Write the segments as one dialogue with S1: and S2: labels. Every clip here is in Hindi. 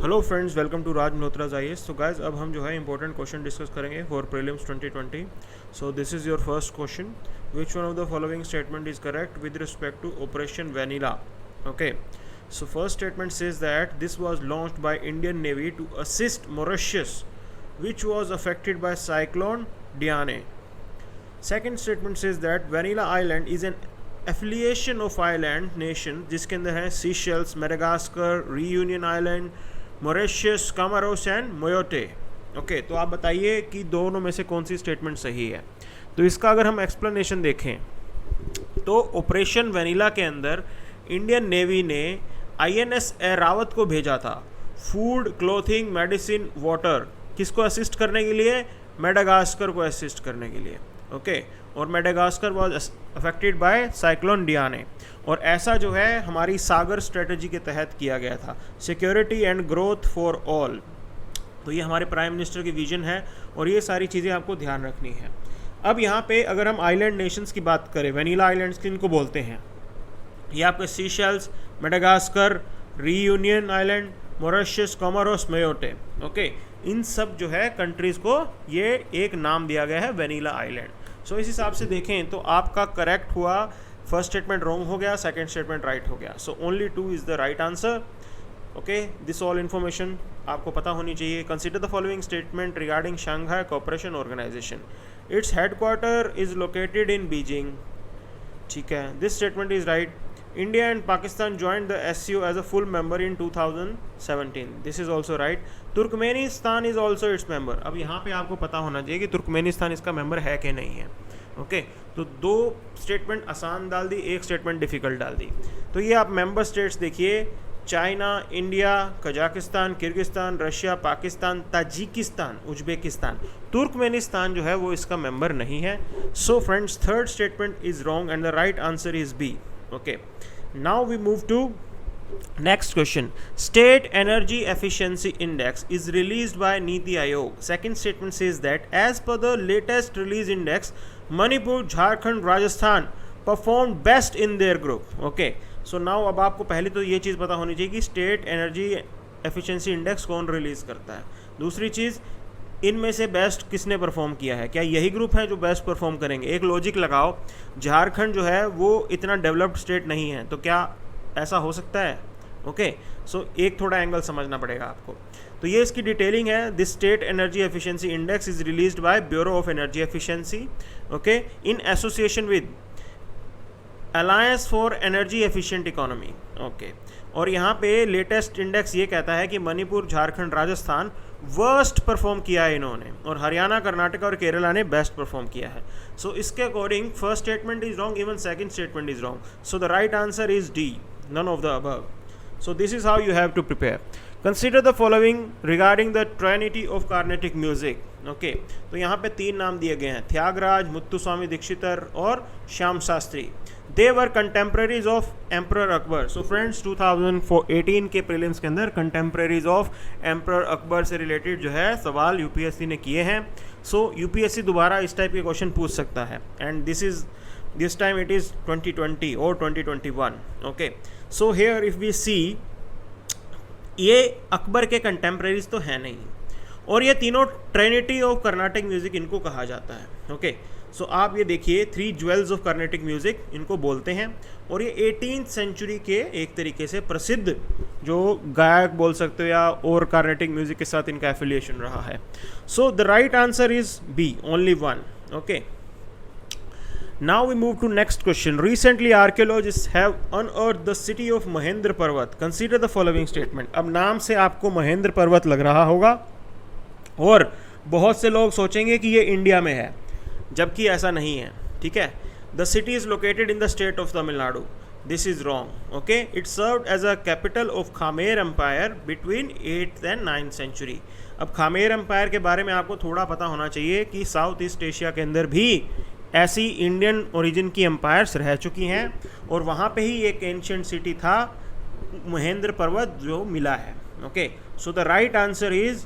S1: Hello friends, welcome to Raj Malhotra's IAS। So guys, अब हम जो है इंपॉर्टेंट क्वेश्चन डिस्कस करेंगे for prelims 2020। So this is your first question. Which one of the following statement is correct with respect to operation Vanilla? Okay, so first statement says that this was launched by Indian navy to assist Mauritius which was affected by cyclone Diane. Second statement says that Vanilla Island is an affiliation of island nation जिसके अंदर है Seychelles, Madagascar, Reunion island, Mauritius, Comoros and Mayotte. Okay, तो आप बताइए कि दोनों में से कौन सी स्टेटमेंट सही है। तो इसका अगर हम एक्सप्लेनेशन देखें तो ऑपरेशन वेनिला के अंदर इंडियन नेवी ने INS ऐरावत को भेजा था फूड, क्लोथिंग, मेडिसिन, वाटर, किसको असिस्ट करने के लिए? मेडागास्कर को असिस्ट करने के लिए। ओके, और Madagascar was affected by cyclone Diane, और ऐसा जो है हमारी सागर स्ट्रेटजी के तहत किया गया था, security and growth for all. तो ये हमारे प्राइम मिनिस्टर की विजन है और ये सारी चीज़ें आपको ध्यान रखनी है। अब यहाँ पे अगर हम आइलैंड नेशंस की बात करें, वेनिला आइलैंड्स किनको बोलते हैं? ये आपके Seychelles, Madagascar, Reunion island, Mauritius, Comoros, Mayotte. Okay, इन सब जो है कंट्रीज़ को ये एक नाम दिया गया है वेनिला आइलैंड। सो इस हिसाब से देखें तो आपका करेक्ट हुआ, फर्स्ट स्टेटमेंट रॉन्ग हो गया, सेकंड स्टेटमेंट राइट हो गया। So only 2 is the right answer. Okay, this all information आपको पता होनी चाहिए। Consider the following statement regarding Shanghai cooperation organization. Its headquarter is located in Beijing. ठीक है, this statement is right. India and Pakistan joined the SCO as a full member in 2017. This is also right. Turkmenistan is also its member. अब यहाँ पे आपको पता होना चाहिए कि तुर्कमेनिस्तान इसका मेंबर है कि नहीं है। ओके, तो 2 स्टेटमेंट आसान डाल दी, 1 स्टेटमेंट डिफ़िकल्ट डाल दी। तो ये आप मेंबर स्टेट्स देखिए, China, India, Kazakhstan, Kyrgyzstan, Russia, Pakistan, Tajikistan, Uzbekistan. Turkmenistan जो है वो इसका मेंबर नहीं है। So friends, third statement is wrong and the right answer is B. Okay, now we move to next question. State Energy Efficiency Index is released by Niti Aayog. Second statement says that as per the latest release index, Manipur, Jharkhand, Rajasthan performed best in their group. Okay, so now अब आपको पहले तो ये चीज़ पता होनी चाहिए कि स्टेट एनर्जी एफिशिएंसी इंडेक्स कौन रिलीज़ करता है। दूसरी चीज़, इनमें से बेस्ट किसने परफॉर्म किया है? क्या यही ग्रुप है जो बेस्ट परफॉर्म करेंगे? एक लॉजिक लगाओ, झारखंड जो है वो इतना डेवलप्ड स्टेट नहीं है, तो क्या ऐसा हो सकता है? ओके, सो एक थोड़ा एंगल समझना पड़ेगा आपको। तो ये इसकी डिटेलिंग है। This state energy efficiency index is released by bureau of energy efficiency, okay, in association with alliance for energy efficient economy. Okay, और यहाँ पे लेटेस्ट इंडेक्स ये कहता है कि मणिपुर, झारखंड, राजस्थान वर्स्ट परफॉर्म किया है इन्होंने, और हरियाणा, कर्नाटक और केरला ने बेस्ट परफॉर्म किया है। सो इसके according first statement is wrong, even second statement is wrong. So the right answer is D, none of the above. So this is how you have to prepare. Consider the following regarding the trinity of Carnatic music. Okay, तो यहाँ पे 3 नाम दिए गए हैं, त्यागराज, मुत्तुस्वामी दीक्षितर और Shyama Shastri. They were contemporaries of emperor Akbar. So friends, 2018 के प्रीलिम्स के अंदर कंटेम्प्रेरीज ऑफ एम्परर अकबर से रिलेटेड जो है सवाल यूपीएससी ने किए हैं। सो यूपीएससी दोबारा इस टाइप के क्वेश्चन पूछ सकता है, and this time it is 2020 और 2021। Okay, so here if we see, ये अकबर के कंटेम्प्रेरीज तो हैं नहीं, और ये तीनों ट्रिनिटी ऑफ कर्नाटिक म्यूज़िक इनको कहा जाता है। ओके, सो आप ये देखिए, 3 ज्वेल्स ऑफ कर्नेटिक म्यूज़िक इनको बोलते हैं, और ये 18th सेंचुरी के एक तरीके से प्रसिद्ध जो गायक बोल सकते हो, या और कर्नेटिक म्यूज़िक के साथ इनका एफिलिएशन रहा है। So the right answer is B, only 1। Okay, now we move to next question. Recently archaeologists have unearthed the city of Mahendra पर्वत. Consider the following statement. अब नाम से आपको महेंद्र पर्वत लग रहा होगा और बहुत से लोग सोचेंगे कि ये इंडिया में है, जबकि ऐसा नहीं है। ठीक है, the city is located in the state of Tamil Nadu. This is wrong. Okay, it served as a capital of Khmer empire between 8th and 9th century. अब खामेर एम्पायर के बारे में आपको थोड़ा पता होना चाहिए कि साउथ ईस्ट एशिया के अंदर भी ऐसी इंडियन ओरिजिन की एम्पायर्स रह चुकी हैं, और वहाँ पे ही एक एंशिएंट सिटी था महेंद्र पर्वत जो मिला है। Okay, so the right answer is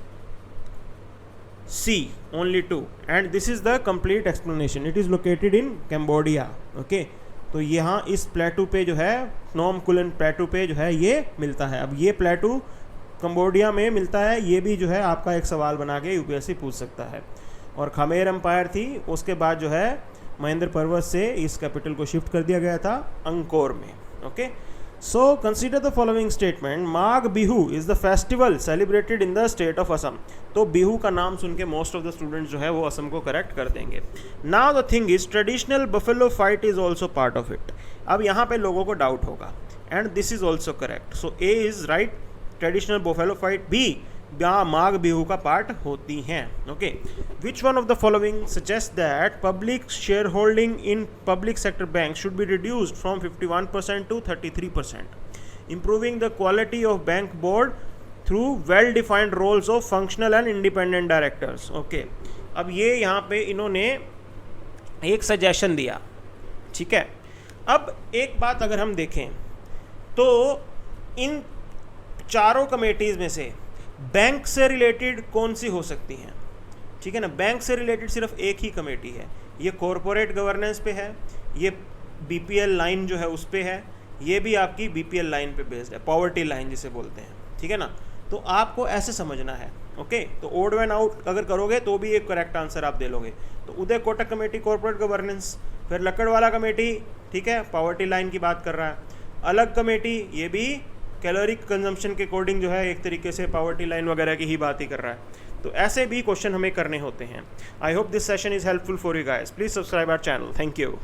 S1: C, only 2, and this is the complete explanation. It is located in Cambodia. Okay, तो यहाँ इस प्लेटू पे जो है, नोम कुलन प्लेटू पे जो है ये मिलता है। अब ये प्लेटू कंबोडिया में मिलता है, ये भी जो है आपका एक सवाल बना के यूपीएससी पूछ सकता है। और खमेर एम्पायर थी, उसके बाद जो है महेंद्र पर्वत से इस कैपिटल को शिफ्ट कर दिया गया था अंकोर में। Okay, so consider the following statement, Magh Bihu is the festival celebrated in the state of Assam. तो बिहू का नाम सुन के मोस्ट ऑफ द स्टूडेंट्स जो है वो असम को करेक्ट कर देंगे। Now the thing is traditional buffalo fight is also part of it. अब यहाँ पे लोगों को डाउट होगा, and this is also correct, so A is right, traditional buffalo fight भी माघ बिहू का पार्ट होती हैं। Okay, which one of the following suggest that public share holding in public sector bank should be reduced from 51% to 33%, improving the quality of bank board through well defined roles of functional and independent directors। Okay, अब ये यहाँ पे इन्होंने एक सजेशन दिया, ठीक है। अब एक बात अगर हम देखें तो इन चारों कमेटीज़ में से बैंक से रिलेटेड कौन सी हो सकती हैं, ठीक है ना। बैंक से रिलेटेड सिर्फ एक ही कमेटी है, ये कॉरपोरेट गवर्नेंस पे है, ये बीपीएल लाइन जो है उस पे है, ये भी आपकी बीपीएल लाइन पे बेस्ड है, पॉवर्टी लाइन जिसे बोलते हैं, ठीक है ना। तो आपको ऐसे समझना है। ओके, तो ओड वन आउट अगर करोगे तो भी एक करेक्ट आंसर आप दे लोगे। तो Uday Kotak committee corporate governance, फिर लक्कड़वाला कमेटी, ठीक है, पॉवर्टी लाइन की बात कर रहा है। अलग कमेटी, ये भी कैलोरी कंजम्पशन के अकॉर्डिंग जो है एक तरीके से पॉवर्टी लाइन वगैरह की ही बात ही कर रहा है। तो ऐसे भी क्वेश्चन हमें करने होते हैं। I hope this session is helpful for you guys, please subscribe our channel, thank you.